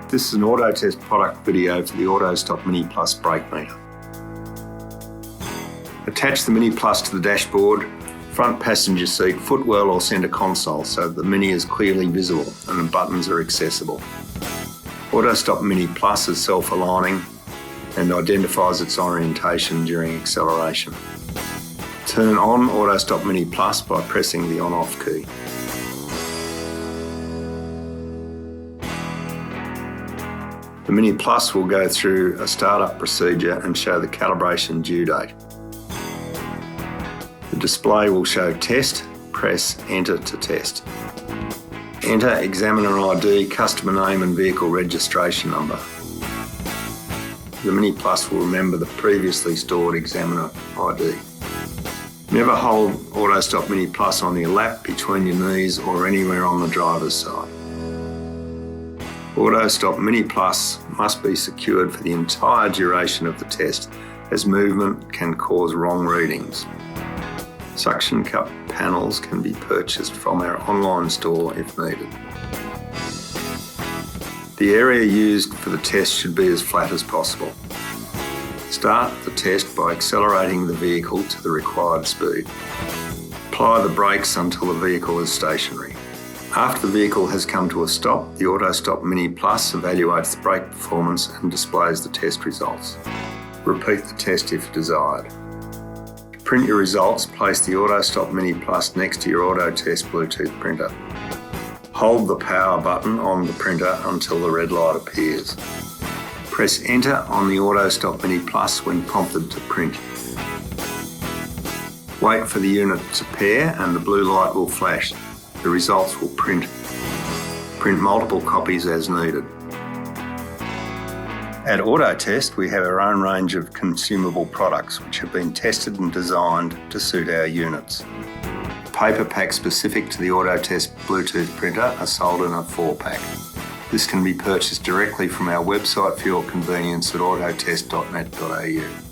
This is an AutoTest product video for the AutoStop Mini Plus brake meter. Attach the Mini Plus to the dashboard, front passenger seat, footwell or centre console so that the Mini is clearly visible and the buttons are accessible. AutoStop Mini Plus is self-aligning and identifies its orientation during acceleration. Turn on AutoStop Mini Plus by pressing the on-off key. The Mini Plus will go through a startup procedure and show the calibration due date. The display will show test, press enter to test. Enter examiner ID, customer name and vehicle registration number. The Mini Plus will remember the previously stored examiner ID. Never hold AutoStop Mini Plus on your lap, between your knees or anywhere on the driver's side. AutoStop Mini Plus must be secured for the entire duration of the test, as movement can cause wrong readings. Suction cup panels can be purchased from our online store if needed. The area used for the test should be as flat as possible. Start the test by accelerating the vehicle to the required speed. Apply the brakes until the vehicle is stationary. After the vehicle has come to a stop, the AutoStop Mini Plus evaluates the brake performance and displays the test results. Repeat the test if desired. To print your results, place the AutoStop Mini Plus next to your AutoTest Bluetooth printer. Hold the power button on the printer until the red light appears. Press enter on the AutoStop Mini Plus when prompted to print. Wait for the unit to pair and the blue light will flash. The results will print. Print multiple copies as needed. At AutoTest, we have our own range of consumable products which have been tested and designed to suit our units. Paper packs specific to the AutoTest Bluetooth printer are sold in a 4-pack. This can be purchased directly from our website for your convenience at autotest.net.au.